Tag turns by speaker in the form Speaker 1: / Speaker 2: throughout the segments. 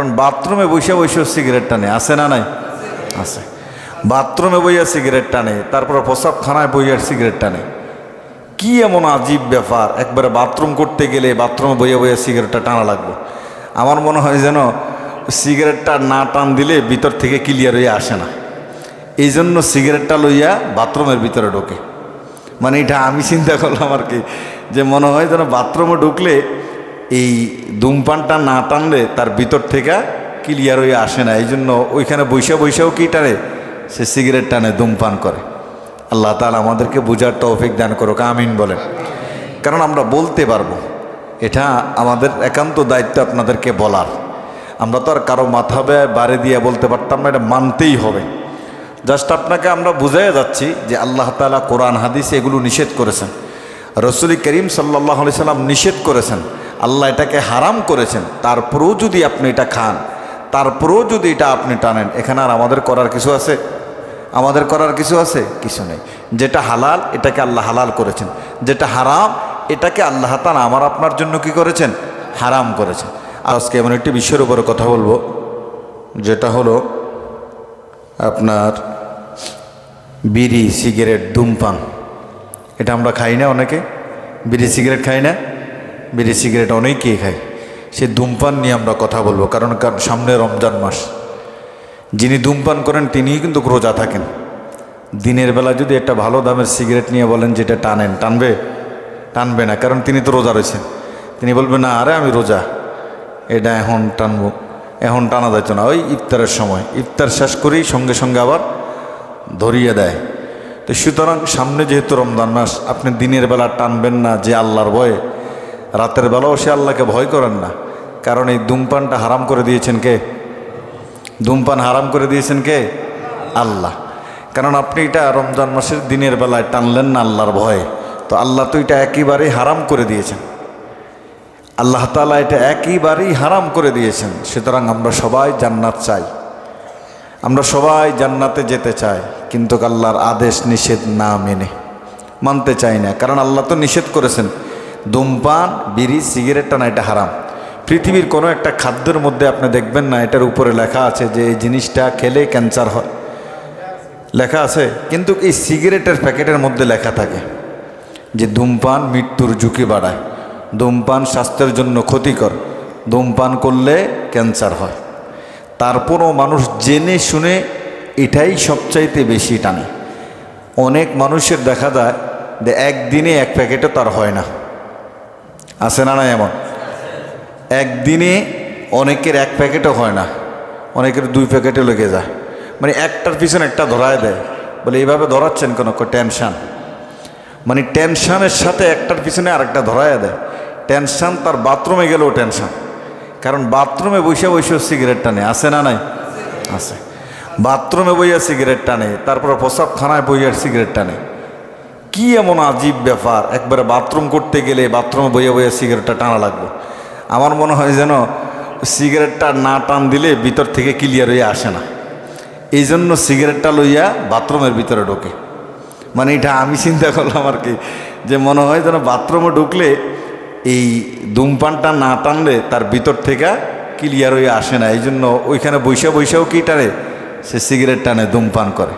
Speaker 1: কারণ বাথরুমে বসে বসে সিগারেট টানে, আছে না নাই? আছে। বাথরুমে বইয়া সিগারেট টানে, তারপর প্রসাবখানায় বইয়া সিগারেট টানে। কি এমন আজীব ব্যাপার, একবারে বাথরুম করতে গেলে বাথরুমে বইয়া বইয়া সিগারেটটা টানা লাগবে। আমার মনে হয় যেন সিগারেটটা না টান দিলে ভিতর থেকে ক্লিয়ার হয়ে আসে না, এই জন্য সিগারেটটা লইয়া বাথরুমের ভিতরে ঢোকে। মানে এটা আমি চিন্তা করলাম আর কি, যে মনে হয় যেন বাথরুমে ঢুকলে এই ধূমপানটা না টানলে তার ভিতর থেকে ক্লিয়ার হয়ে আসে না, এই জন্য ওইখানে বৈশাও কি টানে, সে সিগারেট টানে, ধূমপান করে। আল্লাহ তাআলা আমাদেরকে বুঝার তৌফিক দান করুক, আমিন বলেন। কারণ আমরা বলতে পারবো, এটা আমাদের একান্ত দায়িত্ব আপনাদেরকে বলার। আমরা তো আর কারো মাথা বাড়ি দিয়ে বলতে পারতাম না, এটা মানতেই হবে। জাস্ট আপনাকে আমরা বুঝাই যাচ্ছি যে আল্লাহ তাআলা কোরআন হাদিসে এগুলো নিষেধ করেছেন, রাসূল করিম সাল্লাল্লাহু আলাইহি সাল্লাম নিষেধ করেছেন, আল্লাহ এটাকে হারাম করেছেন। তারপরেও যদি আপনি এটা খান, তারপরেও যদি এটা আপনি টানেন, এখানে আর আমাদের করার কিছু আছে? আমাদের করার কিছু আছে? কিছু নেই। যেটা হালাল এটাকে আল্লাহ হালাল করেছেন, যেটা হারাম এটাকে আল্লাহ তাআলা আমার আপনার জন্য কি করেছেন? হারাম করেছেন। আজকে এমন একটি বিষয়ের উপরে কথা বলবো, যেটা হলো আপনার বিড়ি, সিগারেট, ধূমপান। এটা আমরা খাই না, অনেকে বিড়ি সিগারেট খাই না? বিড়ি সিগারেট অনেকেই খায়। সে ধূমপান নিয়ে আমরা কথা বলবো, কারণ সামনে রমজান মাস। যিনি ধূমপান করেন তিনিই কিন্তু রোজা থাকেন। দিনের বেলা যদি একটা ভালো দামের সিগারেট নিয়ে বলেন যেটা টানেন, টানবে? টানবে না, কারণ তিনি তো রোজা রয়েছেন। তিনি বলবেন না, আরে আমি রোজা, এটা এখন টানবো, এখন টানা যাচ্ছে না, ওই ইফতারের সময়, ইফতার শেষ করেই সঙ্গে সঙ্গে আবার ধরিয়ে দেয়। তো সুতরাং সামনে যেহেতু রমজান মাস, আপনি দিনের বেলা টানবেন না যে আল্লাহর ভয়ে, রাতের বেলাও সে আল্লাহকে ভয় করেন না। কারণ এই ধূমপানটা হারাম করে দিয়েছেন কে? ধূমপান হারাম করে দিয়েছেন কে? আল্লাহ। কারণ আপনি এটা রমজান মাসের দিনের বেলায় টানলেন না আল্লাহর ভয়ে, তো আল্লাহ তো এটা একেবারেই হারাম করে দিয়েছেন। আল্লাহ তাআলা এটা একেবারেই হারাম করে দিয়েছেন। সুতরাং আমরা সবাই জান্নাত চাই, আমরা সবাই জান্নাতে যেতে চাই, কিন্তু আল্লাহর আদেশ নিষেধ না মেনে মানতে চাই না। কারণ আল্লাহ তো নিষেধ করেছেন, ধূমপান, বিড়ি, সিগারেট টানা এটা হারাম। পৃথিবীর কোনো একটা খাদ্যের মধ্যে আপনি দেখবেন না এটার উপরে লেখা আছে যে এই জিনিসটা খেলে ক্যান্সার হয়, লেখা আছে। কিন্তু এই সিগারেটের প্যাকেটের মধ্যে লেখা থাকে যে ধূমপান মৃত্যুর ঝুঁকি বাড়ায়, ধূমপান স্বাস্থ্যের জন্য ক্ষতিকর, ধূমপান করলে ক্যান্সার হয়। তারপরও মানুষ জেনে শুনে এটাই সবচাইতে বেশি টানে। অনেক মানুষের দেখা যায় যে একদিনে এক প্যাকেটও তার হয় না, আছে না? না, এমন একদিনে অনেকের এক প্যাকেটও হয় না, অনেকের 2 প্যাকেটে লেগে যায়। মানে একটার পিছনে একটা ধরায় দেয়, বলে এইভাবে ধরাচ্ছেন কেন? টেনশান। মানে টেনশানের সাথে একটার পিছনে আরেকটা ধরায় দেয়। টেনশান, তার বাথরুমে গেলেও টেনশান, কারণ বাথরুমে বসে সিগারেট টানে, আছে না নাই? আছে। বাথরুমে বইয়া সিগারেট টানে, তারপর প্রসাবখানায় বইয়া সিগারেট টানে। কি এমন আজীব ব্যাপার, একবারে বাথরুম করতে গেলে বাথরুমে বইয়া বইয়া সিগারেটটা টানা লাগবে। আমার মনে হয় যেন সিগারেটটা না টান দিলে ভিতর থেকে ক্লিয়ার হয়ে আসে না, এই জন্য সিগারেটটা লইয়া বাথরুমের ভিতরে ঢোকে। মানে এটা আমি চিন্তা করলাম আর কি, যে মনে হয় যেন বাথরুমে ঢুকলে এই ধূমপানটা না টানলে তার ভিতর থেকে ক্লিয়ার হয়ে আসে না, এই জন্য ওইখানে বৈশাও কি টানে, সে সিগারেট টানে, ধূমপান করে।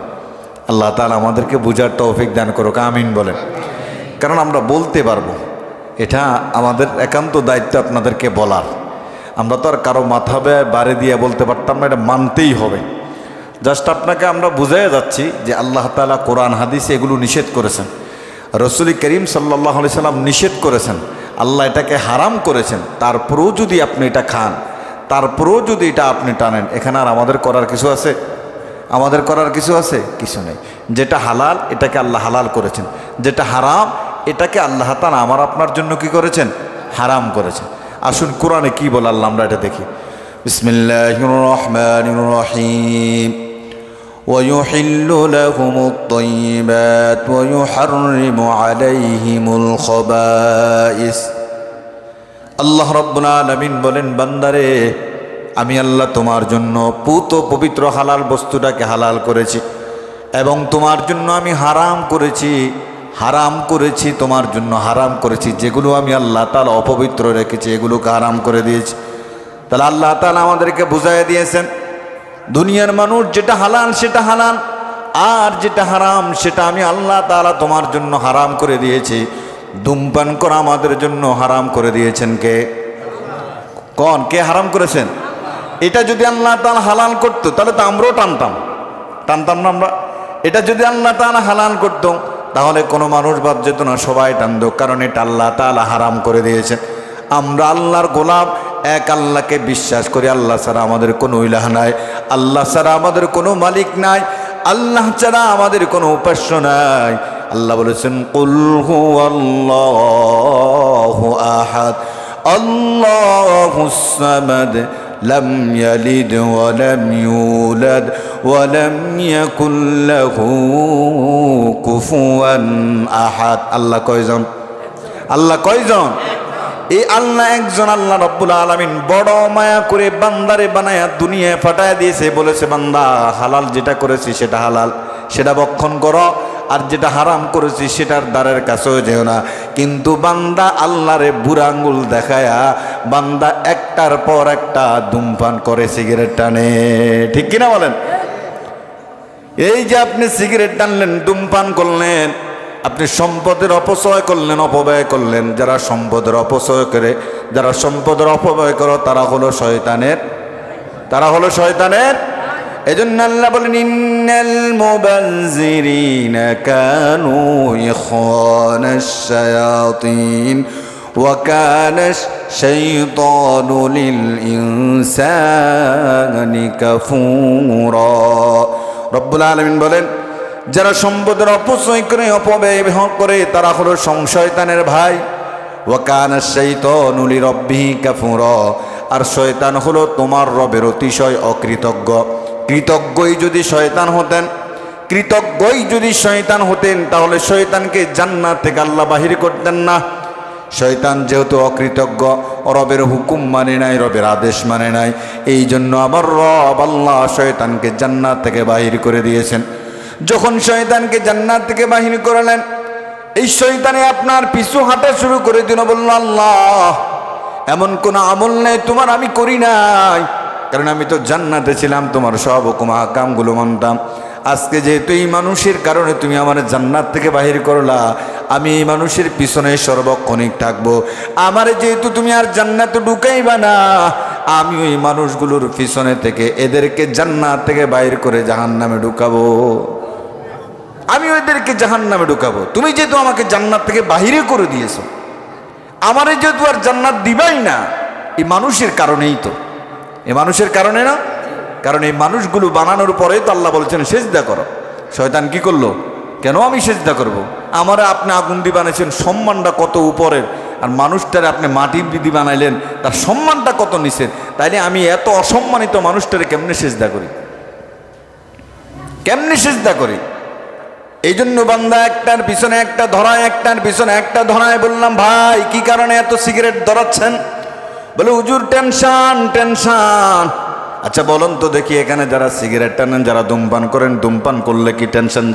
Speaker 1: আল্লাহ তাআলা আমাদেরকে বুঝার তৌফিক দান করুক, আমিন বলেন। কারণ আমরা বলতে পারবো, এটা আমাদের একান্ত দায়িত্ব আপনাদেরকে বলার। আমরা তো আর কারো মাথা বাড়ি দিয়ে বলতে পারতাম না, এটা মানতেই হবে। জাস্ট আপনাকে আমরা বুঝাই যাচ্ছি যে আল্লাহ তাআলা কোরআন হাদিসে এগুলো নিষেধ করেছেন, রাসূল করিম সাল্লাল্লাহু আলাইহি সাল্লাম নিষেধ করেছেন, আল্লাহ এটাকে হারাম করেছেন। তারপরেও যদি আপনি এটা খান, তারপরেও যদি এটা আপনি টানেন, এখানে আর আমাদের করার কিছু আছে? আমাদের করার কিছু আছে? কিছু নেই। যেটা হালাল এটাকে আল্লাহ হালাল করেছেন, যেটা হারাম এটাকে আল্লাহ তাআলা আমার আপনার জন্য কি করেছেন? হারাম করেছেন। আসুন কোরআনে কি বলে আল্লাহ, আমরা এটা দেখি। বিসমিল্লাহির রহমানির রহিম। ويحل لهم الطيبات ويحرم عليهم الخبائث। আল্লাহ রাব্বুল আলামিন বলেন, বান্দারে আমি আল্লাহ তোমার জন্য পুত পবিত্র হালাল বস্তুটাকে হালাল করেছি, এবং তোমার জন্য আমি হারাম করেছি তোমার জন্য হারাম করেছি যেগুলো আমি আল্লাহ তাআলা অপবিত্র রেখেছি, এগুলোকে হারাম করে দিয়েছি। তাহলে আল্লাহ তাআলা আমাদেরকে বুঝাইয়া দিয়েছেন দুনিয়ার মানুষ যেটা হালাল সেটা হালাল, আর যেটা হারাম সেটা আমি আল্লাহ তাআলা তোমার জন্য হারাম করে দিয়েছি। ধূমপান করা আমাদের জন্য হারাম করে দিয়েছেন কে? কে হারাম করেছেন? এটা যদি আল্লাহ তাআলা হালাল করতো তাহলে তো আমরাও টানতাম না আমরা। এটা যদি আল্লাহ তাআলা হালাল করতো তাহলে কোনো মানুষ বাদ যেত না, সবাই টানতো, কারণ এটা আল্লাহ তাআলা হারাম করে দিয়েছেন। আমরা আল্লাহর গোলাম, এক আল্লাহকে বিশ্বাস করি। আল্লাহ ছাড়া আমাদের কোনো ইলাহ নাই, আল্লাহ ছাড়া আমাদের কোনো মালিক নাই, আল্লাহ ছাড়া আমাদের কোনো উপাস্য নাই। আল্লাহ বলেছেন কুল হুয়াল্লাহু আহাদ আল্লাহুস সামাদ লাম ইয়ালিদ ওয়া লাম ইউলাদ ওয়া লাম ইয়াকুল লাহু কুফুয়ান আহাদ। আল্লাহ কয়জন? আল্লাহ কয়জন? এই আল্লাহ একজন। আল্লাহ রব্বুল আলামিন বড় মায়া করে বান্দারে বানায়া দুনিয়ায় পাঠায় দিয়েছে, বলেছে বান্দা হালাল যেটা করেছি সেটা হালাল, সেটা ভক্ষণ করো, আর যেটা হারাম করেছি সেটার দ্বারের কাছেও যেও না। কিন্তু বান্দা আল্লাহরে বুড়া আঙ্গুল দেখায়া বান্দা একটার পর একটা ধূমপান করে, সিগারেট টানে। ঠিক কিনা বলেন? এই যে আপনি সিগারেট টানলেন, ধূমপান করলেন, আপনি সম্পদের অপচয় করলেন, অপব্যয় করলেন। যারা সম্পদের অপচয় করে, যারা সম্পদের অপব্যয় করো তারা হলো শয়তানের। এজন্য আল্লাহ বলেন ইন্নাল মুবাযযিরিনা কানু ইখওয়ানাশ শায়াতিন ওয়া কানাশ শাইতানু লিল ইনসানি কাফুরা। রব্বুল আলামিন বলেন যারা সম্পদের অপচয় করে, অপব্যয় করে তারা হলো শয়তানের ভাই। ওয়া কানাশ শাইতানু লিরাব্বিহি কাফুরা। আর শয়তান হলো তোমার রবের অতিশয় অকৃতজ্ঞ। কৃতজ্ঞই যদি শয়তান হতেন তাহলে শয়তানকে জান্নাত থেকে আল্লাহ বাহির করতেন না। শয়তান যেহেতু অকৃতজ্ঞ, রবের হুকুম মানে নাই, রবের আদেশ মানে নাই, এই জন্য আমার রব আল্লাহ শয়তানকে জান্নাত থেকে বাহির করে দিয়েছেন। যখন শয়তানকে জান্নাত থেকে বাহির করলেন, এই শয়তানে আপনার পিছু হাঁটা শুরু করে দিল। বলল আল্লাহ এমন কোন আমল নেই তোমার আমি করি নাই, কারণ আমি তো জান্নাতে ছিলাম, তোমার সব হুকুম আহকামগুলো মানতাম। আজকে যেহেতু এই মানুষের কারণে তুমি আমার জান্নাত থেকে বাহির করলা, আমি এই মানুষের পিছনে সর্বক্ষণিক থাকবো। আমার যেহেতু তুমি আর জান্নাতে ঢুকাইবা না, আমি ওই মানুষগুলোর পিছনে থেকে এদেরকে জান্নাত থেকে বাহির করে জাহান্নামে ঢুকাবো। আমি ওদেরকে জাহান্নামে ঢুকাবো। তুমি যেহেতু আমাকে জান্নাত থেকে বাহিরে করে দিয়েছো, আমারে যেহেতু আর জান্নাত দিবাই না, এই মানুষের কারণেই তো, এই মানুষের কারণে না, কারণ এই মানুষগুলো বানানোর পরেই তো আল্লাহ বলেছেন সেজদা করো। শয়তান কি করলো? কেন আমি সেজদা করব? আমারে আপনি আগুন দিয়ে বানাইছেন, সম্মানটা কত উপরের, আর মানুষটারে আপনি মাটির বিধি বানাইলেন, তার সম্মানটা কত নিচের। তাইলে আমি এত অসম্মানিত মানুষটারে কেমনে সেজদা করি? এই জন্য বান্দা একটার পিছনে একটা ধরায়, একটার পিছনে একটা ধরায়। বললাম ভাই কি কারণে এত সিগারেট ধরাচ্ছেন? বলে হুজুর টেনশন। আচ্ছা বলুন তো দেখি, এখানে যারা সিগারেট টানেন, যারা ধূমপান করেন, ধূমপান করলে কি টেনশন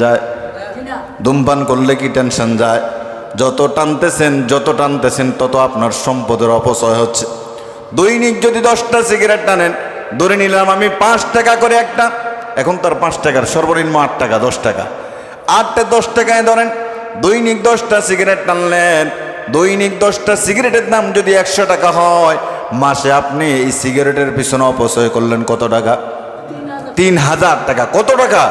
Speaker 1: যায়? যত টানতেছেন তত আপনার সম্পদের অপচয় হচ্ছে। দৈনিক যদি 10টা সিগারেট টানেন, ধরে নিলাম আমি 5 টাকা করে একটা, এখন তার 5 টাকার সর্বনিম্ন 8 টাকা, 10 টাকা, 8টা 10 টাকায় ধরেন। দৈনিক 10টা সিগারেট টানলেন, দৈনিক 10টা সিগারেটের দাম যদি 100 টাকা হয়, মাসে আপনি এই সিগারেটের পিছনে অপচয় করলেন কত টাকা? 3000 টাকা। কত টাকা?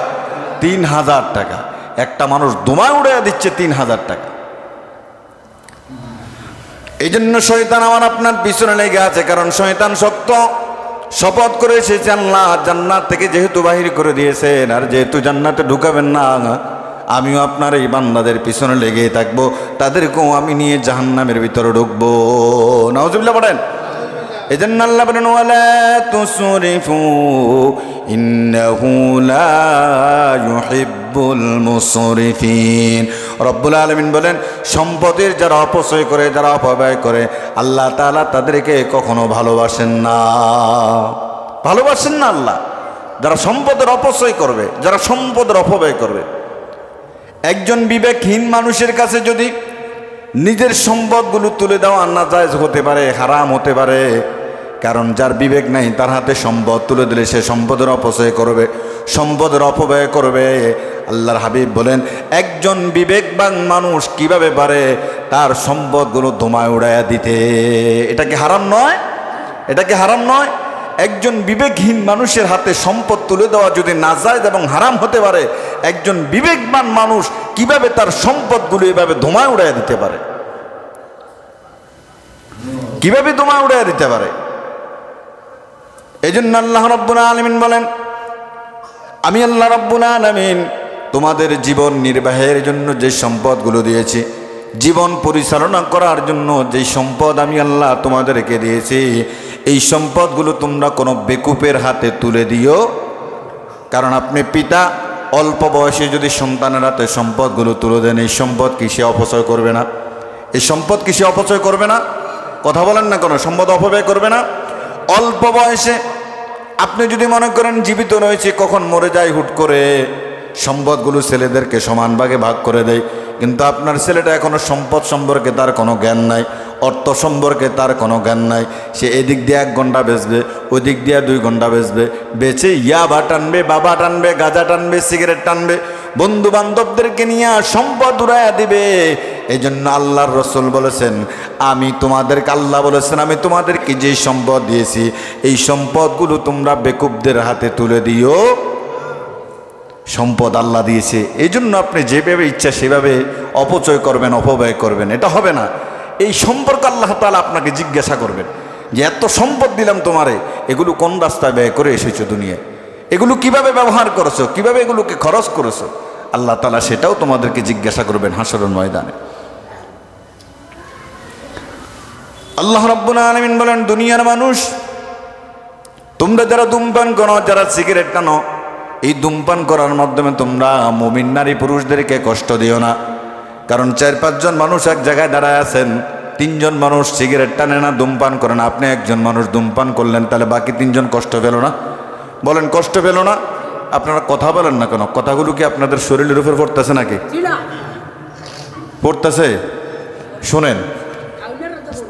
Speaker 1: 3000 টাকা। একটা মানুষ ধোঁয়া উড়াইয়া দিচ্ছে 3000 টাকা। এই জন্য শয়তান আমার আপনার পিছনে লেগে আছে, কারণ শয়তান শপথ করে এসেছে আল্লাহ জান্নাত থেকে যেহেতু বাহির করে দিয়েছেন, আর যেহেতু জান্নাতে ঢুকাবেন না, আমিও আপনার এই বান্দাদের পিছনে লেগেই থাকবো, তাদেরকেও আমি নিয়ে জাহান্নামের ভিতরে ঢুকবো। নাউজুবিল্লাহ পড়েন। এই জন্য আল্লাহ বলেন ওয়ালা তুসরিফু ইন্নাহু লা ইউহিব্বুল মুসরিফিন। রব্বুল আলামিন বলেন সম্পদের যারা অপচয় করে, যারা অপব্যয় করে, আল্লাহ তাআলা তাদেরকে কখনো ভালোবাসেন না। আল্লাহ যারা সম্পদের অপচয় করবে, যারা সম্পদের অপব্যয় করবে। একজন বিবেকহীন মানুষের কাছে যদি নিজের সম্পদগুলো তুলে দেওয়া নাজায়েজ হতে পারে, হারাম হতে পারে, কারণ যার বিবেক নাই তার হাতে সম্পদ তুলে দিলে সে সম্পদের অপচয় করবে, সম্পদের অপব্যয় করবে। আল্লাহর হাবিব বলেন, একজন বিবেকবান মানুষ কিভাবে পারে তার সম্পদগুলো ধোঁয়ায় উড়াইয়া দিতে? এটা কি হারাম নয়? এটা কি হারাম নয়? একজন বিবেকহীন মানুষের হাতে সম্পদ তুলে দেওয়া যদি নাজায়েজ এবং হারাম হতে পারে, একজন বিবেকবান মানুষ কিভাবে তার সম্পদগুলো এভাবে ধোঁয়ায় উড়াইয়া দিতে পারে? কিভাবে ধোঁয়ায় উড়াইয়া দিতে পারে? এই জন্য আল্লাহ রাব্বুল আলামিন বলেন, আমি আল্লাহ রাব্বুল আলামিন তোমাদের জীবন নির্বাহের জন্য যে সম্পদগুলো দিয়েছি, জীবন পরিচালনা করার জন্য যে সম্পদ আমি আল্লাহ তোমাদেরকে দিয়েছি, এই সম্পদগুলো তোমরা কোনো বেকুপের হাতে তুলে দিও। কারণ আপনি পিতা, অল্প বয়সে যদি সন্তানের হাতে সম্পদগুলো তুলে দেন, এই সম্পদ কি সে অপচয় করবে না? এই সম্পদ কি সে অপচয় করবে না? কথা বলেন না, কোনো সম্পদ অপব্যয় করবে না? অল্প বয়সে আপনি যদি মনে করেন জীবিত রয়েছে, কখন মরে যায় হুট করে, সম্পদগুলো ছেলেদেরকে সমান ভাগে ভাগ করে দেয়, কিন্তু আপনার ছেলেটা এখনো সম্পদ সম্পর্কে তার কোনো জ্ঞান নাই, অর্থ সম্পর্কে তার কোনো জ্ঞান নাই। সে এদিক দিয়ে 1 ঘন্টা বেচবে, ওই দিক দিয়ে 2 ঘন্টা বেচবে, বেচে ইয়াবা টানবে, বাবা টানবে, গাঁজা টানবে, সিগারেট টানবে, বন্ধু বান্ধবদেরকে নিয়ে সম্পদ উড়াইয়া দিবে। এই জন্য আল্লাহর রসুল বলেছেন, আমি তোমাদেরকে, আল্লাহ বলেছেন, আমি তোমাদেরকে যে সম্পদ দিয়েছি এই সম্পদগুলো তোমরা বেকুবদের হাতে তুলে দিও। সম্পদ আল্লাহ দিয়েছে, এই জন্য আপনি যেভাবে ইচ্ছা সেভাবে অপচয় করবেন, অপব্যয় করবেন, এটা হবে না। এই সম্পর্কে আল্লাহ তাআলা আপনাকে জিজ্ঞাসা করবেন যে এত সম্পদ দিলাম তোমারে, এগুলো কোন রাস্তায় ব্যয় করে এসেছো দুনিয়ায়, এগুলো কিভাবে ব্যবহার করেছো, কিভাবে এগুলোকে খরচ করেছো, আল্লাহ তাআলা সেটাও তোমাদেরকে জিজ্ঞাসা করবেন হাশরের ময়দানে। আল্লাহ রাব্বুল আলামিন বলেন, দুনিয়ার মানুষ, তোমরা যারা ধূমপান করো, যারা সিগারেট টানো, এই ধূমপান করার মাধ্যমে তোমরা মুমিন নারী পুরুষদেরকে কষ্ট দিও না। কারণ 4-5 জন মানুষ এক জায়গায় দাঁড়ায় আছেন, 3 জন মানুষ সিগারেট টানে না, ধূমপান করে না, আপনি একজন মানুষ ধূমপান করলেন, তাহলে বাকি 3 জন কষ্ট পেল না? বলেন, কষ্ট পেল না? আপনারা কথা বলেন না কেন? কথাগুলো কি আপনাদের শরীরের উপর পড়তেছে নাকি? পড়তেছে? শোনেন,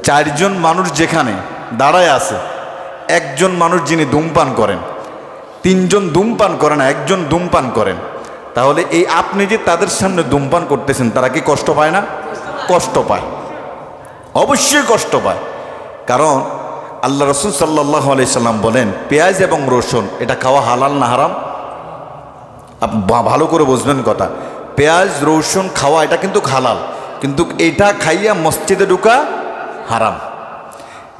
Speaker 1: 4 জন মানুষ যেখানে দাঁড়ায় আছে, একজন মানুষ যিনি ধূমপান করেন, 3 জন ধূমপান করে না, একজন ধূমপান করেন, তাহলে এই আপনি যে তাদের সামনে ধূমপান করতেছেন, তারা কি কষ্ট পায় না? কষ্ট পায়, অবশ্যই কষ্ট পায়। কারণ আল্লাহ রাসূল সাল্লাল্লাহু আলাইহি সাল্লাম বলেন, পেঁয়াজ এবং রসুন এটা খাওয়া হালাল না হারাম? ভালো করে বুঝবেন কথা। পেঁয়াজ রসুন খাওয়া এটা কিন্তু হালাল, কিন্তু এটা খাইয়া মসজিদে ঢুকা হারাম।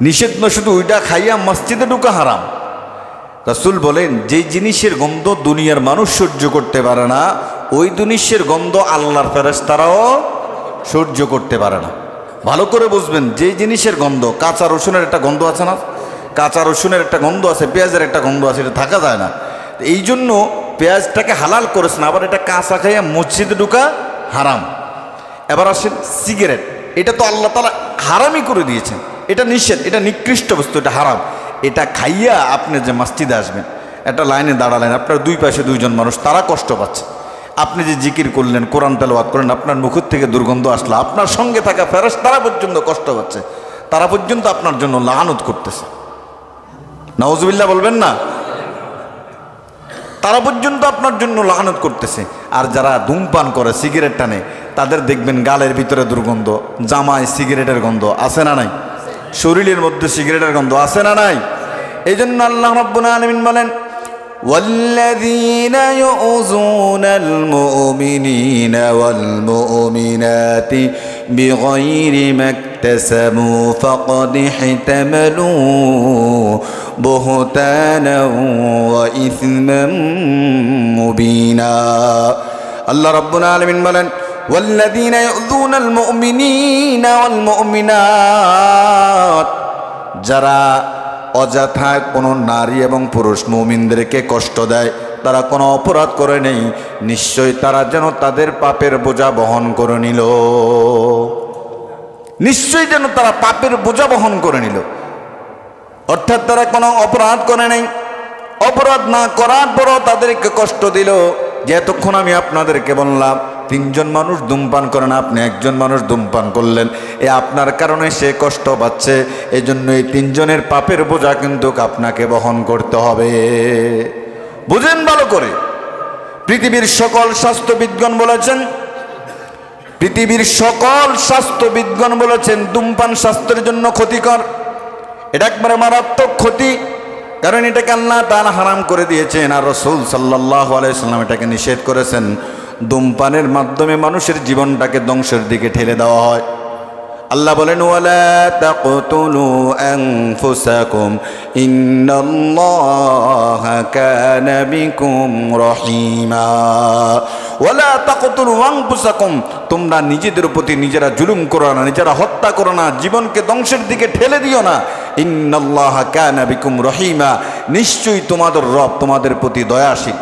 Speaker 1: নিষেধ না শুধু ওইটা খাইয়া মসজিদে ঢুকা হারাম। রাসূল বলেন, যে জিনিসের গন্ধ দুনিয়ার মানুষ সহ্য করতে পারে না, ওই জিনিসের গন্ধ আল্লাহর ফেরেশতারাও সহ্য করতে পারে না। ভালো করে বুঝবেন, যে জিনিসের গন্ধ, কাঁচা রসুনের একটা গন্ধ আছে না, কাঁচা রসুনের একটা গন্ধ আছে, পেঁয়াজের একটা গন্ধ আছে, এটা থাকা যায় না। এই জন্য পেঁয়াজটাকে হালাল করেছেন, আবার এটা কাঁচা খাইয়া মসজিদে ঢুকা হারাম। এবার আসেন সিগারেট, এটা তো আল্লাহ তাআলা হারামই করে দিয়েছেন, এটা নিষেধ, এটা নিকৃষ্ট বস্তু, এটা হারাম। এটা খাইয়া আপনি যে মসজিদে আসবেন, একটা লাইনে দাঁড়ালেন, আপনার 2 পাশে 2 জন মানুষ, তারা কষ্ট পাচ্ছে। আপনি যে জিকির করলেন, কোরআন তেলাওয়াত করলেন, আপনার মুখের থেকে দুর্গন্ধ আসলো, আপনার সঙ্গে থাকা ফেরেশতারা পর্যন্ত কষ্ট পাচ্ছে, তারা পর্যন্ত আপনার জন্য লানত করতেছে। নাউজুবিল্লাহ বলবেন না? তারা পর্যন্ত আপনার জন্য লানত করতেছে। আর যারা ধূমপান করে, সিগারেট টানে, তাদের দেখবেন গালের ভিতরে দুর্গন্ধ, জামায় সিগারেটের গন্ধ আছে না নাই? শরীরের মধ্যে সিগারেটের গন্ধ আছে না নাই? এই জন্য আল্লাহ রাব্বুল আলামিন বলেন, والذين يؤذون المؤمنين والمؤمنات بغير ما اكتسبوا فقد احتملوا بهتانا وإثما مبينا। আল্লাহ রাব্বুল আলামিন বলেন, والذين يؤذون المؤمنين والمؤمنات, যারা অযথা কোনো নারী এবং পুরুষ মুমিনদেরকে কষ্ট দেয়, তারা কোনো অপরাধ করে নেই, নিশ্চয়ই তারা যেন তাদের পাপের বোঝা বহন করে নিল, নিশ্চয়ই যেন তারা পাপের বোঝা বহন করে নিল। অর্থাৎ তারা কোনো অপরাধ করে নেই, অপরাধ না করার পরও তাদেরকে কষ্ট দিল। যে এতক্ষণ আমি আপনাদেরকে বললাম, তিনজন মানুষ ধূমপান করেন, আপনি একজন মানুষ ধূমপান করলেন, আপনার কারণে সে কষ্ট পাচ্ছে, এজন্য এই তিনজনের পাপের বোঝা কিন্তু আপনাকে বহন করতে হবে। বুঝেন ভালো করে। পৃথিবীর সকল স্বাস্থ্যবিদগণ বলেছেন, ধূমপান স্বাস্থ্যের জন্য ক্ষতিকর, এটা একবারে মারাত্মক ক্ষতি। কারণ এটাকে আল্লাহ তাআলা হারাম করে দিয়েছেন, আর রাসূল সাল্লাল্লাহু আলাইহি ওয়াসাল্লাম এটাকে নিষেধ করেছেন। ধূমপানের মাধ্যমে মানুষের জীবনটাকে ধ্বংসের দিকে ঠেলে দেওয়া হয়। আল্লাহ বলেন, ওয়ালা তাকতুলু আনফুসাকুম ইন্নাল্লাহা কানা বিকুম রহিমা। ওয়ালা তাকতুলু আনফুসাকুম, তোমরা নিজেদের প্রতি নিজেরা জুলুম করো না, নিজেরা হত্যা করো না, জীবনকে ধ্বংসের দিকে ঠেলে দিও না। ইন্নাল্লাহা কানা বিকুম রহিমা, নিশ্চয়ই তোমাদের রব তোমাদের প্রতি দয়াশীল।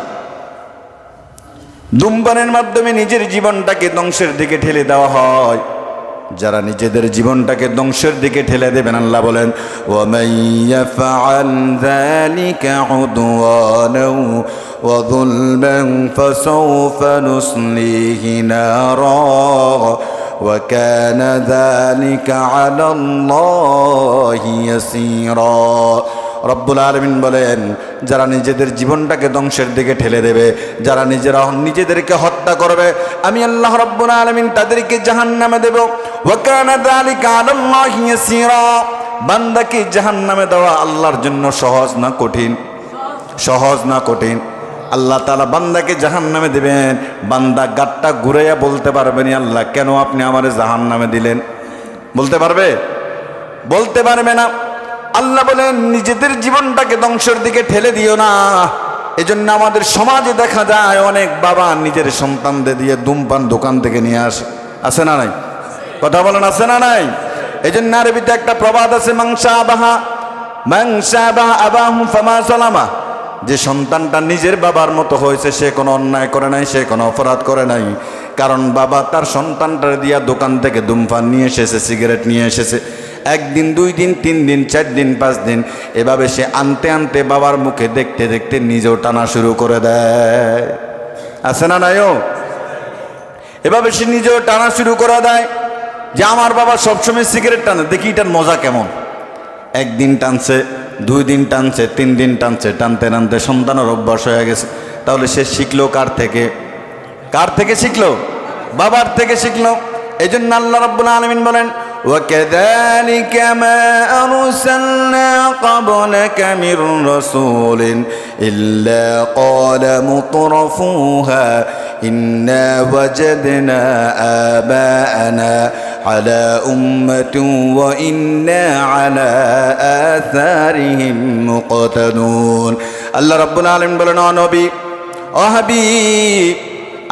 Speaker 1: ধূমপানের মাধ্যমে নিজের জীবনটাকে ধ্বংসের দিকে ঠেলে দেওয়া হয়। যারা নিজেদের জীবনটাকে ধ্বংসের দিকে ঠেলে দেবেন, আল্লাহ বলেন, ওয়া মান ইয়াফআল যালিকা উদওয়ানাও ওয়া যুলমান ফাসাওফা নুসলিহি নারা ওয়া কানা যালিকা আলাল্লাহি ইয়াসীরা। রব্বুল আলামিন বলেন, যারা নিজেদের জীবনটাকে ধ্বংসের দিকে ঠেলে দেবে, যারা নিজেদেরকে হত্যা করবে, আমি আল্লাহ রব্বুল আলামিন তাদেরকে জাহান্নামে দেব। ওয়া কানা যালিকা আলাল্লাহি ইয়াসীরা, বান্দাকে জাহান্নামে দেওয়া আল্লাহর জন্য সহজ না কঠিন? সহজ না কঠিন? আল্লাহ তাআলা বান্দাকে জাহান্নামে দিবেন, বান্দা গাট্টা ঘুরাইয়া বলতে পারবে না, আল্লাহ কেন আপনি আমারে জাহান্নামে দিলেন? বলতে পারবে? বলতে পারবে না। আল্লাহ বলেন, নিজেদের জীবনটাকে ধ্বংসের দিকে ঠেলে দিও না। এজন্য আমাদের সমাজে দেখা যায় অনেক বাবা নিজের সন্তানদের দিয়ে ধূমপান দোকান থেকে নিয়ে আসে, আছে না নাই? কথা বলেন, আছে না নাই? এজন্য আরবিতে একটা প্রবাদ আছে, মাংসাবাহা আবাহু ফামা সালামা। যে সন্তানটা নিজের বাবার মতো হয়েছে, সে কোনো অন্যায় করে নাই, সে কোনো অপরাধ করে নাই। কারণ বাবা তার সন্তানটার দিয়া দোকান থেকে ধূমপান নিয়ে এসেছে, সিগারেট নিয়ে এসেছে। একদিন, 2 দিন, 3 দিন, 4 দিন, 5 দিন, এভাবে সে আনতে আনতে বাবার মুখে দেখতে দেখতে নিজেও টানা শুরু করে দেয়, আছে না নাইও? এভাবে সে নিজেও টানা শুরু করে দেয় যে আমার বাবা সবসময় সিগারেট টানে, দেখি এটার মজা কেমন। একদিন টানছে, 2 দিন টানছে, 3 দিন টানছে, টানতে টানতে সন্তানের অভ্যাস হয়ে গেছে। তাহলে সে শিখলো কার থেকে? কার থেকে শিখলো? বাবার থেকে শিখলো। এই জন্য আল্লাহ রাব্বুল আলামিন বলেন, وَكَذَلِكَ مَا أَرْسَلْنَا قَبْلَكَ مِنْ رَسُولٍ إِلَّا قَالَ مُتْرَفُوهَا إِنَّا وَجَدْنَا آبَاءَنَا عَلَى أُمَّةٍ وَإِنَّا عَلَى آثَارِهِمْ مُقْتَدُونَ। আল্লাহ রাব্বুল আলামিন বলেন, ও নবী, ও হাবিব,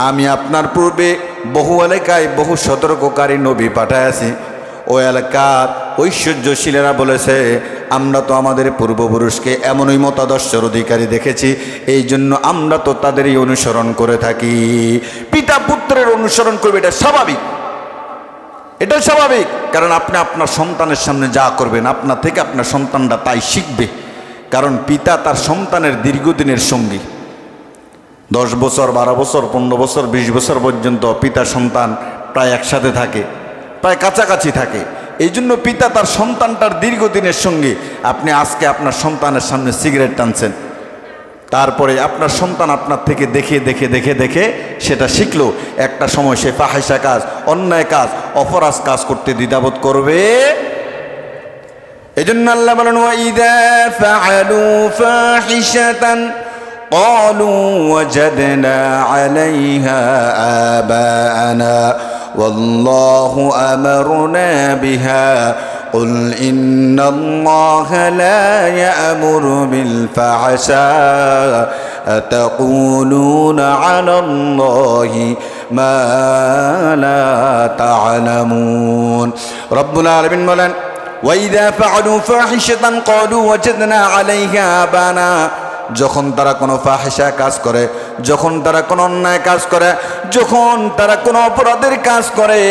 Speaker 1: আমি আপনার পূর্বে বহু এলাকায় বহু সতর্ককারী নবী পাঠাইছি। ওই এলাকার ঐশ্বর্যশীলেরা বলেছে, আমরা তো আমাদের পূর্বপুরুষকে এমনই মতাদর্শের অধিকারী দেখেছি, এই জন্য আমরা তো তাদেরই অনুসরণ করে থাকি। পিতা পুত্রের অনুসরণ করবে, এটা স্বাভাবিক, এটা স্বাভাবিক। কারণ আপনি আপনার সন্তানের সামনে যা করবেন, আপনার থেকে আপনার সন্তানরা তাই শিখবে। কারণ পিতা তার সন্তানের দীর্ঘদিনের সঙ্গী। 10 বছর, 12 বছর, 15 বছর, 20 বছর পর্যন্ত পিতা সন্তান প্রায় একসাথে থাকে, প্রায় কাছাকাছি থাকে। এই জন্য পিতা তার সন্তানটার দীর্ঘদিনের সঙ্গী। আপনি আজকে আপনার সন্তানের সামনে সিগারেট টানছেন, তারপরে আপনার সন্তান আপনার থেকে দেখে দেখে দেখে দেখে সেটা শিখলো। একটা সময় সে ফাহিশা কাজ, অন্যায় কাজ, অপরাধ কাজ করতে দ্বিধাবোধ করবে। এই জন্য আল্লাহ বলেন, ওয়াইদা ফাআলু ফাহিশাতান قالوا وجدنا عليها آباءنا والله أمرنا بها قل إن الله لا يأمر بالفحشاء أتقولون على الله ما لا تعلمون। رب العالمين বলেন, وإذا فعلوا فاحشة قالوا وجدنا عليها آباءنا। যখন তারা কোনো ফাহিশা কাজ করে, যখন তারা কোনো অন্যায় কাজ করে, যখন তারা কোনো অপরাধের কাজ করে,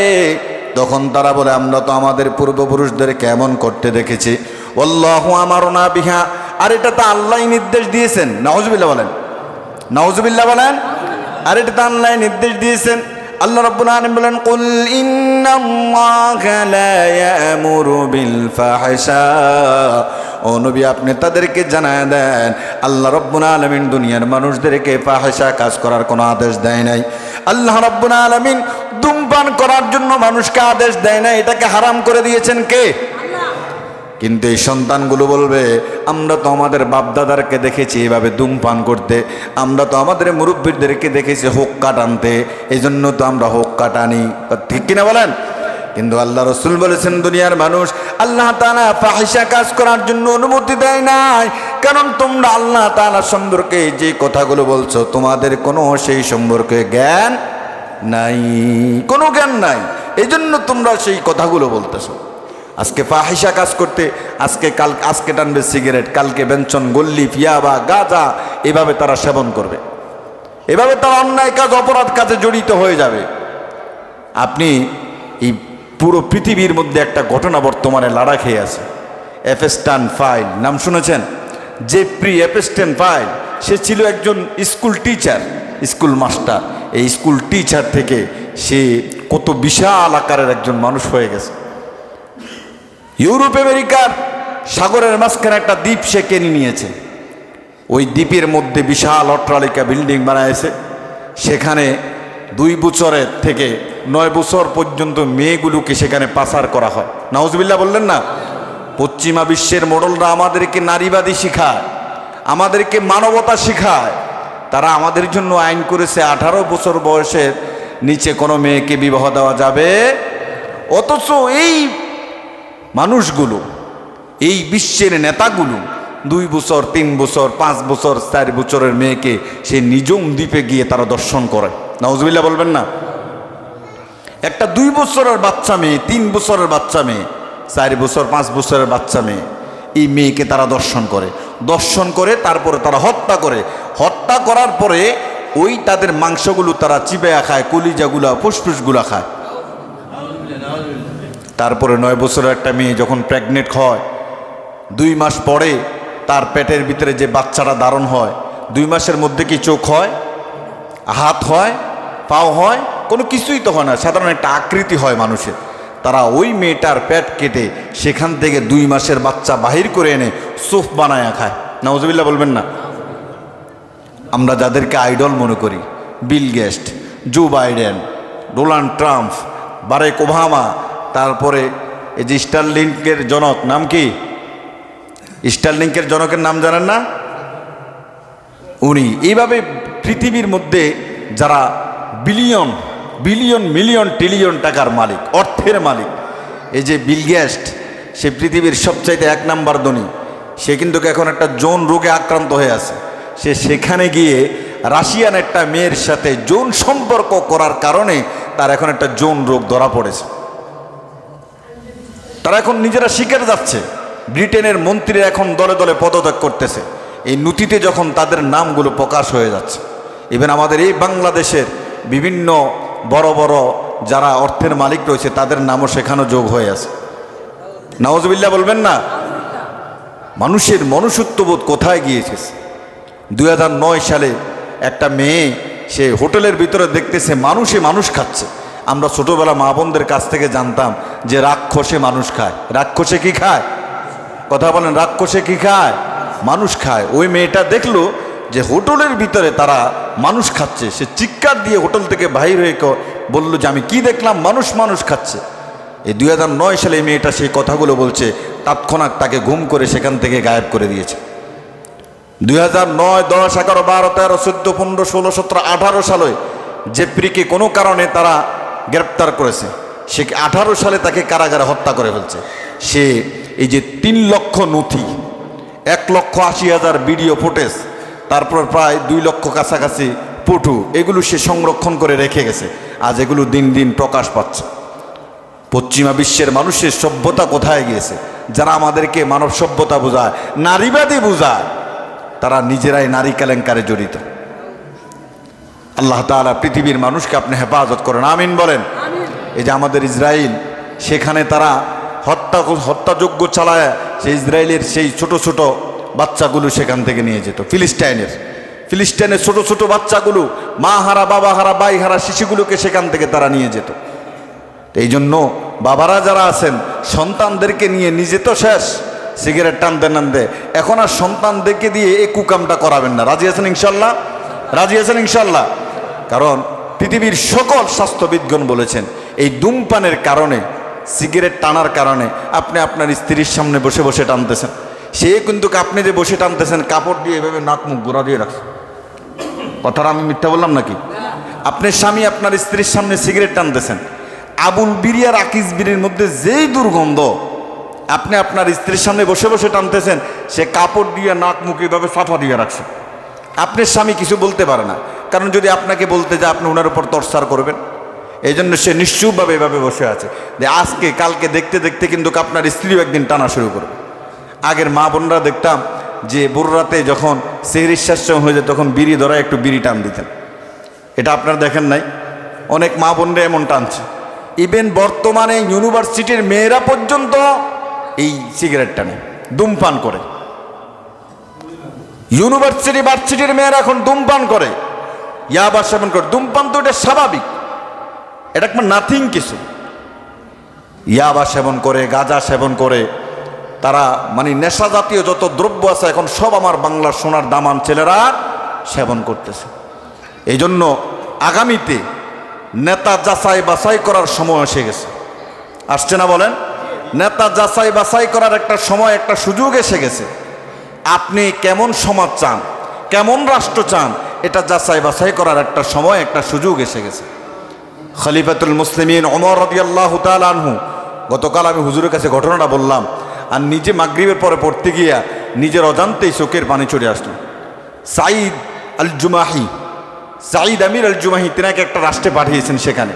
Speaker 1: তখন তারা বলে, আমরা তো আমাদের পূর্বপুরুষদেরকে এমন করতে দেখেছি। আল্লাহু আমারনা বিহা, আর এটা তো আল্লাহই নির্দেশ দিয়েছেন। নাউজুবিল্লাহ বলেন, নাউজুবিল্লাহ বলেন। আর এটা তো আল্লাহ নির্দেশ দিয়েছেন। আল্লাহ রাব্বুল আলামিন বলেন, কুল ইন্নাল্লাহা লা ইয়ামুরু বিল ফাহশা। ও নবী, আপনি তাদেরকে জানায় দেন, আল্লাহ রাব্বুল আলামিন দুনিয়ার মানুষদেরকে ফাহশা কাজ করার কোনো আদেশ দেয় নাই। আল্লাহ রাব্বুল আলামিন ধূমপান করার জন্য মানুষকে আদেশ দেয় না, এটাকে হারাম করে দিয়েছেন কে? কিন্তু এই সন্তানগুলো বলবে, আমরা তো আমাদের বাপদাদারকে দেখেছি এভাবে ধূমপান করতে, আমরা তো আমাদের মুরব্বীদেরকে দেখেছি হোক্কা টানতে, এই জন্য তো আমরা হোক্কা টানি। ঠিক কিনা বলেন? কিন্তু আল্লাহ রসুল বলেছেন, দুনিয়ার মানুষ আল্লাহ তাআলা ফাহিশা কাজ করার জন্য অনুমতি দেয় নাই, কারণ তোমরা আল্লাহ তাআলা সম্পর্কে যে কথাগুলো বলছো তোমাদের কোনো সেই সম্পর্কে জ্ঞান নাই, কোনো জ্ঞান নাই, এই জন্য তোমরা সেই কথাগুলো বলতেছো। আজকে ফাহিশা কাজ করতে, আজকে টানবে সিগারেট, কালকে বেঞ্চন, গল্লি, পিয়াবা, গাঁজা, এভাবে তারা সেবন করবে, এভাবে তারা অন্যায় কাজ, অপরাধ কাজে জড়িত হয়ে যাবে। আপনি এই পুরো পৃথিবীর মধ্যে একটা ঘটনা বর্তমানে লাড়া খেয়ে আছে, এপস্টাইন ফাইল নাম শুনেছেন? জেফ্রি এপস্টাইন ফাইল, সে ছিল একজন স্কুল টিচার, স্কুল মাস্টার। এই স্কুল টিচার থেকে সে কত বিশাল আকারের একজন মানুষ হয়ে গেছে। ইউরোপ আমেরিকার সাগরের মাঝখানে একটা দ্বীপ সে কিনে নিয়েছে। ওই দ্বীপের মধ্যে বিশাল অট্টালিকা বিল্ডিং বানাইছে। সেখানে 2 বছরের থেকে 9 বছর পর্যন্ত মেয়েগুলোকে সেখানে পাচার করা হয়। নাউজুবিল্লাহ বললেন না? পশ্চিমা বিশ্বের মডেলরা আমাদেরকে নারীবাদী শিখায়, আমাদেরকে মানবতা শিখায়। তারা আমাদের জন্য আইন করেছে 18 বছর বয়সের নিচে কোনো মেয়েকে বিবাহ দেওয়া যাবে। অথচ এই মানুষগুলো, এই বিশ্বের নেতাগুলো 2 বছর, 3 বছর, 5 বছর, 4 বছরের মেয়েকে সে নিজম দ্বীপে গিয়ে তারা দর্শন করে। নাউজুবিল্লাহ বলবেন না? একটা 2 বছরের বাচ্চা মেয়ে, 3 বছরের বাচ্চা মেয়ে, 4 বছর, 5 বছরের বাচ্চা মেয়ে, এই মেয়েকে তারা দর্শন করে তারপরে তারা হত্যা করে। হত্যা করার পরে ওই তাদের মাংসগুলো তারা চিবাইয়া খায়, কলিজাগুলা, ফুসফুসগুলা খায়। তারপরে 9 বছরের একটা মেয়ে যখন প্রেগনেন্ট হয়, 2 মাস পরে তার পেটের ভিতরে যে বাচ্চাটা ধারণ হয়, 2 মাসের মধ্যে কি চোখ হয়, হাত হয়, পাও হয়? কোনো কিছুই তো হয় না, সাধারণ একটা আকৃতি হয় মানুষের। তারা ওই মেয়েটার পেট কেটে সেখান থেকে 2 মাসের বাচ্চা বাহির করে এনে সুপ বানায়া খায়। নাউজুবিল্লাহ বলবেন না? আমরা যাদেরকে আইডল মনে করি, Bill Gates, Joe Biden, Donald Trump, Barack Obama, তারপরে এই যে স্টারলিংকের জনক নাম কি? স্টারলিংকের জনকের নাম জানেন না? উনি এইভাবে পৃথিবীর মধ্যে যারা বিলিয়ন বিলিয়ন মিলিয়ন ট্রিলিয়ন টাকার মালিক, অর্থের মালিক, এই যে বিল গেটস, সে পৃথিবীর সবচাইতে 1 নাম্বার ধনী। সে কিন্তু এখন একটা যৌন রোগে আক্রান্ত হয়ে আছে। সে সেখানে গিয়ে রাশিয়ান একটা মেয়ের সাথে যৌন সম্পর্ক করার কারণে তার এখন একটা যৌন রোগ ধরা পড়েছে। তারা এখন নিজেরা শিখে যাচ্ছে। ব্রিটেনের মন্ত্রীরা এখন দলে দলে পদত্যাগ করতেছে। এই নথিতে যখন তাদের নামগুলো প্রকাশ হয়ে যাচ্ছে, ইভেন আমাদের এই বাংলাদেশের বিভিন্ন বড় বড় যারা অর্থের মালিক রয়েছে তাদের নামও সেখানেও যোগ হয়ে আছে। নাউজুবিল্লাহ বলবেন না? মানুষের মনুষ্যত্ববোধ কোথায় গিয়েছে? 2009 সালে একটা মেয়ে, সে হোটেলের ভিতরে দেখতেছে মানুষে মানুষ খাচ্ছে। আমরা ছোটবেলা মা বোনদের কাছ থেকে জানতাম যে রাক্ষসে মানুষ খায়। রাক্ষসে কি খায়? কথা বলেন, রাক্ষসে কি খায়? মানুষ খায়। ওই মেয়েটা দেখলো যে হোটেলের ভিতরে তারা মানুষ খাচ্ছে। সে চিৎকার দিয়ে হোটেল থেকে বাহির হয়ে বললো যে আমি কি দেখলাম, মানুষ মানুষ খাচ্ছে। এই 2009 সালে এই মেয়েটা সেই কথাগুলো বলছে। তৎক্ষণাৎ তাকে গুম করে সেখান থেকে গায়েব করে দিয়েছে। 2009, 10, 11, 12, 13, 14, 15, 16, 17, 18 সালে জেফ্রিকে কোনো কারণে তারা গ্রেপ্তার করেছে। সে 18 সালে তাকে কারাগারে হত্যা করে ফেলছে। সে এই যে 3 লক্ষ নথি, 1,80,000 ভিডিও ফুটেজ, তারপর প্রায় 2 লক্ষ কাছাকাছি ফটো, এগুলো সে সংরক্ষণ করে রেখে গেছে। আজ এগুলো দিন দিন প্রকাশ পাচ্ছে। পশ্চিমা বিশ্বের মানুষের সভ্যতা কোথায় গিয়েছে? যারা আমাদেরকে মানব সভ্যতা বোঝায়, নারীবাদী বোঝায়, তারা নিজেরাই নারী কেলেঙ্কারে জড়িত। আল্লাহ তাআলা পৃথিবীর মানুষকে আপনি হেফাজত করেন, আমিন বলেন। এই যে আমাদের ইসরায়েল, সেখানে তারা হত্যাযজ্ঞ চালায়, সেই ইসরায়েলের সেই ছোট ছোট বাচ্চাগুলো সেখান থেকে নিয়ে যেত। ফিলিস্টাইনের ফিলিস্তিনের ছোট ছোট বাচ্চাগুলো, মা হারা, বাবা হারা, ভাই হারা শিশুগুলোকে সেখান থেকে তারা নিয়ে যেত। এই জন্য বাবারা যারা আছেন সন্তানদেরকে নিয়ে নিজে তো শেষ, সিগারেট টানতে টানতে, এখন আর সন্তানদেরকে দিয়ে এই কুকামটা করাবেন না। রাজি আছেন ইনশাল্লাহ? রাজি আছেন ইনশাল্লাহ? কারণ পৃথিবীর সকল স্বাস্থ্যবিদগণ বলেছেন এই ধূমপানের কারণে, সিগারেট টানার কারণে আপনি আপনার স্ত্রীর সামনে বসে বসে টানতেছেন, সে কিন্তু আপনি যে বসে টানতেছেন কাপড় দিয়ে এভাবে নাক মুখ গোড়া দিয়ে রাখছেন। কথাটা আমি মিথ্যা বললাম নাকি? আপনার স্বামী আপনার স্ত্রীর সামনে সিগারেট টানতেছেন, আবুল বিড়ি আর আকিস বিড়ির মধ্যে যেই দুর্গন্ধ, আপনি আপনার স্ত্রীর সামনে বসে বসে টানতেছেন, সে কাপড় দিয়ে নাক মুখ এভাবে সাফা দিয়ে রাখছে। আপনার স্বামী কিছু বলতে পারে না, কারণ যদি আপনাকে বলতে যায় আপনি ওনার উপর তরসার করবেন। এই জন্য সে নিশ্চুপভাবে এভাবে বসে আছে যে আজকে কালকে দেখতে দেখতে কিন্তু আপনার স্ত্রীও একদিন টানা শুরু করবে। আগের মা বোনরা দেখতাম যে ভোর রাতে যখন সেহরির শেষ হয়ে যায় তখন বিড়ি ধরা একটু বিড়ি টান দিতেন। এটা আপনারা দেখেন নাই? অনেক মা বোনরা এমন টানছে। ইভেন বর্তমানে ইউনিভার্সিটির মেয়েরা পর্যন্ত এই সিগারেট টানে, ধূমপান করে। ভার্সিটির মেয়েরা এখন ধূমপান করে, ইয়াবা সেবন করে। ধূমপান তো এটা স্বাভাবিক, এটা একটা নাথিং কিছু। ইয়াবা সেবন করে, গাঁজা সেবন করে, তারা মানে নেশা জাতীয় যত দ্রব্য আছে এখন সব আমার বাংলার সোনার দামান ছেলেরা সেবন করতেছে। এই জন্য আগামীতে নেতা যাচাই বাছাই করার সময় এসে গেছে। আসছে না বলেন? নেতা যাচাই বাছাই করার একটা সময়, একটা সুযোগ এসে গেছে। আপনি কেমন সমাজ চান, কেমন রাষ্ট্র চান, এটা যাচাই বাছাই করার একটা সময়, একটা সুযোগ এসে গেছে। খলিফাতুল মুসলিমিন ওমর রাদিয়াল্লাহু তাআলা আনহু, গতকাল আমি হুজুরের কাছে ঘটনাটা বললাম, আর নিজে মাগরিবের পরে পড়তে গিয়া নিজের অজান্তেই চোখের পানি চলে আসলো। সাঈদ আমির আল জুমাহি তিনাকে একটা রাষ্ট্রে পাঠিয়েছেন সেখানে।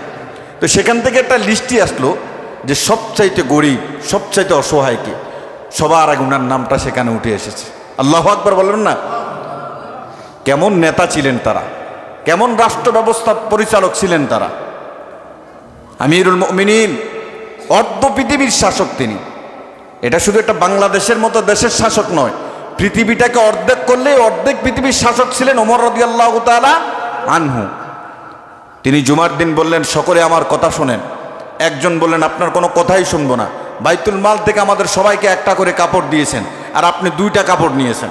Speaker 1: তো সেখান থেকে একটা লিস্টই আসলো যে সবচাইতে গরিব, সবচাইতে অসহায় কে, সবার আগে উনার নামটা সেখানে উঠে এসেছে। আল্লাহু আকবার বলবেন না? কেমন নেতা ছিলেন তারা, কেমন রাষ্ট্র ব্যবস্থা পরিচালক ছিলেন তারা। আমিরুল মুমিনিন, অর্ধ পৃথিবীর শাসক তিনি। এটা শুধু একটা বাংলাদেশের মতো দেশের শাসক নয়, পৃথিবীটাকে অর্ধেক করলে অর্ধেক পৃথিবীর শাসক ছিলেন ওমর রাদিয়াল্লাহু তাআলা আনহু। তিনি জুমার দিন বললেন, সকলে আমার কথা শোনেন। একজন বললেন, আপনার কোনো কথাই শুনবো না। বাইতুল মাল থেকে আমাদের সবাইকে একটা করে কাপড় দিয়েছেন, আর আপনি 2টা কাপড় নিয়েছেন।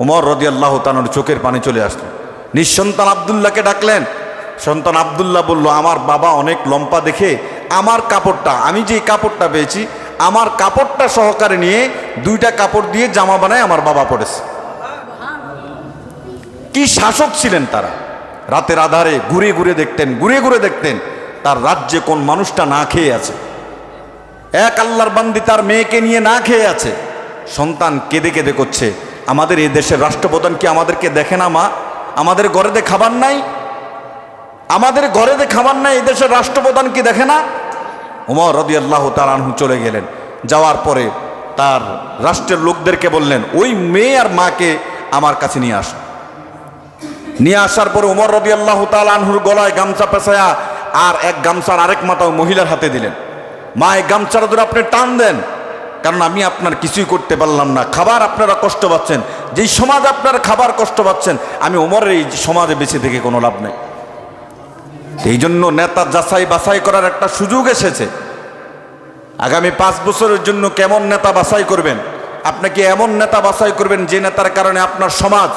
Speaker 1: ওমর রাদিয়াল্লাহু তাআলার চোখের পানি চলে আসলো। নিঃসন্তান আব্দুল্লাহকে ডাকলেন। সন্তান আব্দুল্লাহ বলল, আমার বাবা অনেক লম্পা দেখে আমার কাপড়টা, আমি যে কাপড়টা পেয়েছি, আমার কাপড়টা সহকারে নিয়ে 2টা কাপড় দিয়ে জামা বানায় আমার বাবা পড়েছে। কি শাসক ছিলেন তারা! রাতের আধারে ঘুরে ঘুরে দেখতেন তার রাজ্যে কোন মানুষটা না খেয়ে আছে। এক আল্লাহর বান্দি তার মেয়েকে নিয়ে না খেয়ে আছে, সন্তান কেঁদে কেঁদে করছে, আমাদের এই দেশের রাষ্ট্রপ্রধান কি আমাদেরকে দেখে না? মা, আমাদের ঘরেতে খাবার নাই, আমাদের ঘরেতে খাবার নাই, এই দেশের রাষ্ট্রপ্রধান কি দেখে না? ওমর রাদিয়াল্লাহু তাআলা আনহু চলে গেলেন। যাওয়ার পরে তার রাষ্ট্রের লোকদেরকে বললেন, ওই মেয়ে আর মাকে আমার কাছে নিয়ে আস। নিয়ে আসার পরে ওমর রাদিয়াল্লাহু তাআলা আনহুর গলায় গামছা পেঁচায়া আর এক গামছার আরেক মাথাও মহিলার হাতে দিলেন। মা, এই গামছাটা ধরে আপনি টান দেন, কারণ আমি আপনার কিছুই করতে পারলাম না, খাবার আপনারা কষ্ট পাচ্ছেন, যেই সমাজ আপনারা খাবার কষ্ট পাচ্ছেন, আমি ওমরের এই সমাজে বেঁচে থেকে কোনো লাভ নেই। এই জন্য নেতা যাচাই বাছাই করার একটা সুযোগ এসেছে। আগামী 5 বছরের জন্য কেমন নেতা বাছাই করবেন? আপনাকে এমন নেতা বাছাই করবেন যে নেতার কারণে আপনার সমাজ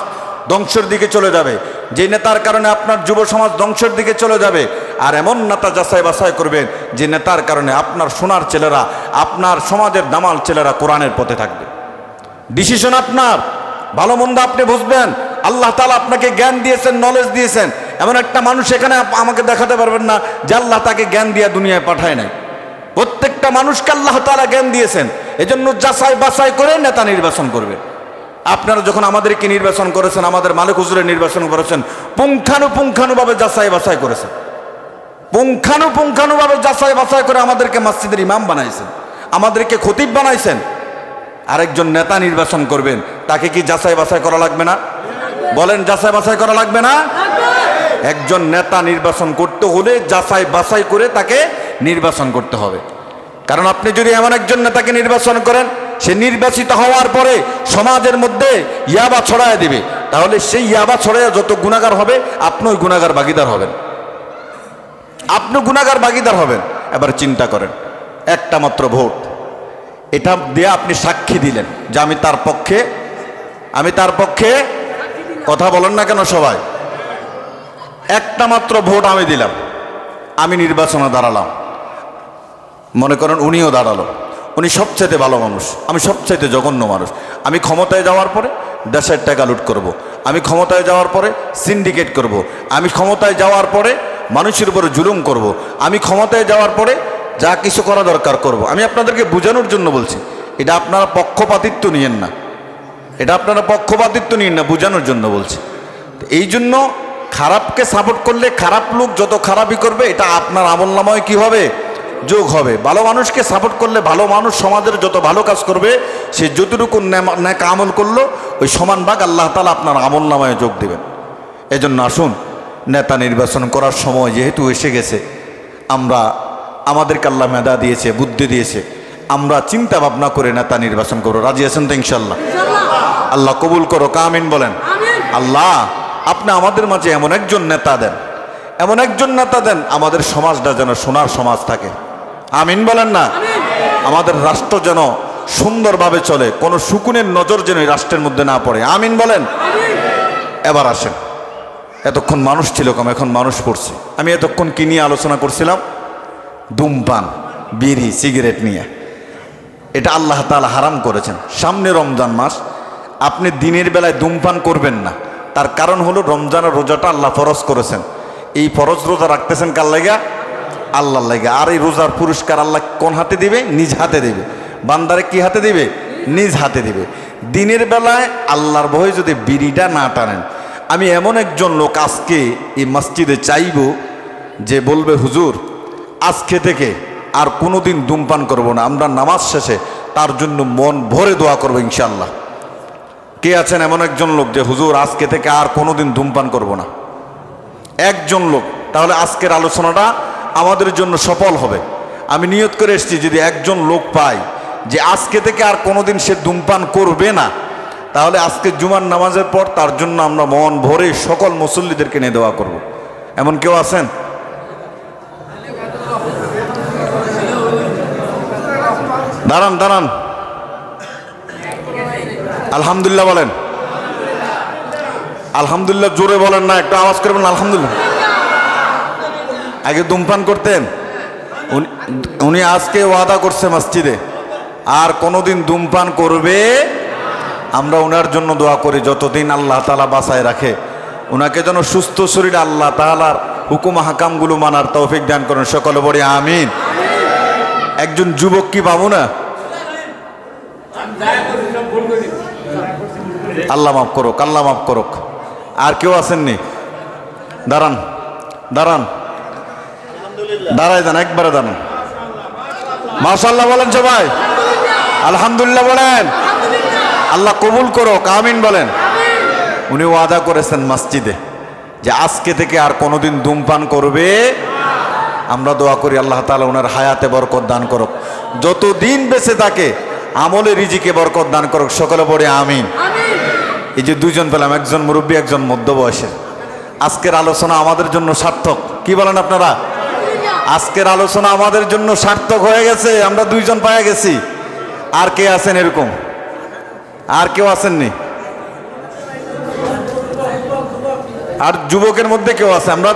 Speaker 1: ধ্বংসের দিকে চলে যাবে, যে নেতার কারণে আপনার যুব সমাজ ধ্বংসের দিকে চলে যাবে। আর এমন নেতা যাচাই বাছাই করবেন যে নেতার কারণে আপনার সোনার ছেলেরা, আপনার সমাজের দামাল ছেলেরা কোরআনের পথে থাকবে। ডিসিশন আপনার, ভালো মন্দ আপনি বুঝবেন। আল্লাহ তাআলা আপনাকে জ্ঞান দিয়েছেন, নলেজ দিয়েছেন। এমন একটা মানুষ এখানে আমাকে দেখাতে পারবেন না যে আল্লাহ তাকে জ্ঞান দিয়ে দুনিয়ায় পাঠায় নাই। প্রত্যেকটা মানুষকে আল্লাহ তাআলা জ্ঞান দিয়েছেন। এজন্য যাচাই বাছাই করে নেতা নির্বাচন করবে। আপনারা যখন আমাদেরকে নির্বাচন করেছেন, আমাদের মালিক হুজুরের নির্বাচন করেছেন, পুঙ্খানুপুঙ্খানুভাবে যাচাই বাছাই করেছেন, পুঙ্খানুপুঙ্খানুভাবে যাচাই বাছাই করে আমাদেরকে মসজিদের ইমাম বানাইছেন, আমাদেরকে খতিব বানাইছেন। আরেকজন নেতা নির্বাচন করবেন, তাকে কি যাচাই বাছাই করা লাগবে না? বলেন, যাচাই বাছাই করা লাগবে না? একজন নেতা নির্বাচন করতে হলে যাচাই বাছাই করে তাকে নির্বাচন করতে হবে। কারণ আপনি যদি এমন একজন নেতাকে নির্বাচন করেন, সে নির্বাচিত হওয়ার পরে সমাজের মধ্যে ইয়াবা ছড়ায় দিবে, তাহলে সেই ইয়াবা ছড়ায় যত গুনাহগার হবে আপনি ওই গুনাহগার ভাগীদার হবেন, আপনি গুনাহগার ভাগীদার হবেন। এবার চিন্তা করেন, একটা মাত্র ভোট, এটা দিয়ে আপনি সাক্ষী দিলেন যে আমি তার পক্ষে কথা বলেন না কেন সবাই? একটা মাত্র ভোট আমি দিলাম, আমি নির্বাচনে দাঁড়ালাম, মনে করেন উনিও দাঁড়ালো, উনি সবচাইতে ভালো মানুষ, আমি সবচাইতে জঘন্য মানুষ। আমি ক্ষমতায় যাওয়ার পরে দেশের টাকা লুট করব, আমি ক্ষমতায় যাওয়ার পরে সিন্ডিকেট করব, আমি ক্ষমতায় যাওয়ার পরে মানুষের উপরে জুলুম করব, আমি ক্ষমতায় যাওয়ার পরে যা কিছু করা দরকার করব। আমি আপনাদেরকে বোঝানোর জন্য বলছি, এটা আপনারা পক্ষপাতিত্ব নিয়েন না, বোঝানোর জন্য বলছি। এই জন্য খারাপকে সাপোর্ট করলে খারাপ লোক যত খারাপই করবে এটা আপনার আমলনামায় কি হবে? যোগ হবে। ভালো মানুষকে সাপোর্ট করলে ভালো মানুষ সমাজের যত ভালো কাজ করবে সে যতটুকু নেক আমল করলো ওই সমান ভাগ আল্লাহ তাআলা আপনার আমলনামায় যোগ দেবেন। এজন্য আসুন, নেতা নির্বাচন করার সময় যেহেতু এসে গেছে, আমাদেরকে আল্লাহ মেধা দিয়েছে, বুদ্ধি দিয়েছে, আমরা চিন্তা ভাবনা করে নেতা নির্বাচন করবো। রাজি আছেন তো ইনশাল্লাহ? আল্লাহ কবুল করো, আমিন বলেন। আল্লাহ আপনি আমাদের মাঝে এমন একজন নেতা দেন, আমাদের সমাজটা যেন সোনার সমাজ থাকে। আমিন বলেন না? আমাদের রাষ্ট্র যেন সুন্দরভাবে চলে, কোনো শকুনের নজর যেন এই রাষ্ট্রের মধ্যে না পড়ে। আমিন বলেন। এবার আসেন, এতক্ষণ মানুষ ছিল কম, এখন মানুষ পড়ছে। আমি এতক্ষণ কি নিয়ে আলোচনা করছিলাম? ধূমপান, বিড়ি, সিগারেট নিয়ে। এটা আল্লাহ তাআলা হারাম করেছেন। সামনে রমজান মাস, আপনি দিনের বেলায় ধূমপান করবেন না, তার কারণ হলো রমজানের রোজাটা আল্লাহ ফরজ করেছেন। এই ফরজ রোজা রাখতেছেন কার লাগা? আল্লাহর লাগা। আর এই রোজার পুরস্কার আল্লাহ কোন হাতে দিবে? নিজ হাতে দিবে। বান্দারে কি হাতে দিবে? নিজ হাতে দিবে। দিনের বেলায় আল্লাহর ভয়ে যদি বিড়িটা না টানেন, আমি এমন একজন লোক আজকে এই মসজিদে চাইব যে বলবে, হুজুর আজকে থেকে আর কোনোদিন ধূমপান করব না, আমরা নামাজ শেষে তার জন্য মন ভরে দোয়া করবো ইনশাআল্লাহ। কে আছেন এমন একজন লোক যে হুজুর আজকে থেকে আর কোনোদিন ধূমপান করব না? একজন লোক। তাহলে আজকের আলোচনাটা আমাদের জন্য সফল হবে। আমি নিয়ত করে এসেছি, যদি একজন লোক পাই যে আজকে থেকে আর কোনোদিন সে ধূমপান করবে না, তাহলে আজকে জুমার নামাজের পর তার জন্য আমরা মন ভরে সকল মুসল্লিদেরকে নিয়ে দোয়া করব। এমন কেউ আছেন? দাঁড়ান। আলহামদুলিল্লাহ বলেন। আলহামদুলিল্লাহ জোরে বলেন না, একটু আওয়াজ করবেন। আলহামদুলিল্লাহ। আগে ধূমপান করতেন, উনি আজকে ওয়াদা করছে মসজিদে আর কোনোদিন ধূমপান করবে। আমরা ওনার জন্য দোয়া করি, যতদিন আল্লাহ তাআলা বাঁচায় রাখে ওনাকে যেন সুস্থ শরীরে আল্লাহ তাআলার হুকুম হাকামগুলো মানার তৌফিক দান করেন। সকলে বলি আমিন। একজন যুবক কি পাবো না? আল্লাহ মাফ করুক। আর কেউ আসেননি? দাঁড়ান। দাঁড়ায় যান, একবারে দাঁড়ান। মাশাআল্লাহ বলেন সবাই। আলহামদুলিল্লাহ বলেন। আল্লাহ কবুল করুক, আমিন বলেন। উনি ওয়াদা করেছেন মসজিদে যে আজকে থেকে আর কোনোদিন ধূমপান করবে। আমরা দোয়া করি আল্লাহ তাআলা ওনার হায়াতে বরকত দান করুক, যতদিন বেঁচে থাকে আমলে রিজিকে বরকত দান করুক। সকলে পড়ে আমিন। এই যে দুইজন পেলাম, একজন মুরব্বী, একজন মধ্যবয়সের। আজকের আলোচনা আমাদের জন্য সার্থক। কি বলেন আপনারা? আজকের আলোচনা আমাদের জন্য সার্থক হয়ে গেছে, আমরা দুইজন পায়ে গেছি। আর কে আছেন এরকম? আর কেউ আসেননি? আর যুবকের মধ্যে কেউ আছে? আমরা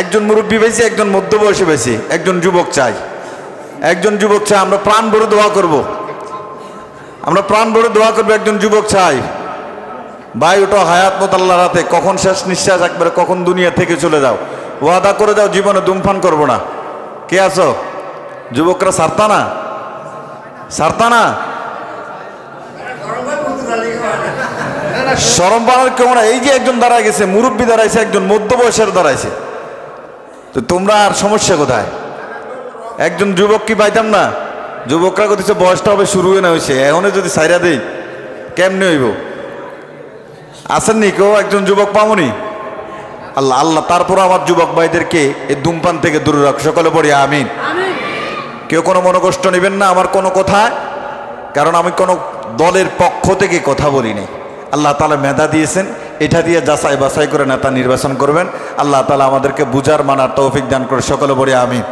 Speaker 1: একজন মুরব্বী পেয়েছি, একজন মধ্যবয়সী পেয়েছি, একজন যুবক চাই। আমরা প্রাণ ভরে দোয়া করব। একজন যুবক চাই। ভাই ওটা হায়াত মত আল্লাহর হাতে, কখন শেষ নিঃশ্বাস একবারে, কখন দুনিয়া থেকে চলে যাও। ওয়াদা করে যাও জীবনে ধূমপান করবো না। কে আছো? যুবকরা সারতা না? শরম পাওয়ার কেউ না। এই যে একজন দাঁড়ায় গেছে, মুরব্বী দাঁড়াইছে, একজন মধ্যবয়সের দাঁড়াইছে, তো তোমরা আর সমস্যা কোথায়? একজন যুবক কি পাইতাম না? যুবকরা কথা বয়সটা হবে শুরু হয়ে না হয়েছে, এখনই যদি সাইরা দেই কেমনে হইব? আসেননি কেউ? একজন যুবক পামনি? আল্লাহ তারপর আমার যুবক ভাইদেরকে এই ধূমপান থেকে দূরে রাখ। সকলে পড়ি আমিন। কেউ কোনো মনোকষ্ট নেবেন না আমার কোনো কথায়, কারণ আমি কোনো দলের পক্ষ থেকে কথা বলি নাই। আল্লাহ তাআলা মেধা দিয়েছেন, এটা দিয়ে যাচাই বাছাই করে নেতা নির্বাচন করবেন। আল্লাহ তাআলা আমাদেরকে বুঝার মানার তৌফিক দান করে সকলে বলি আমিন।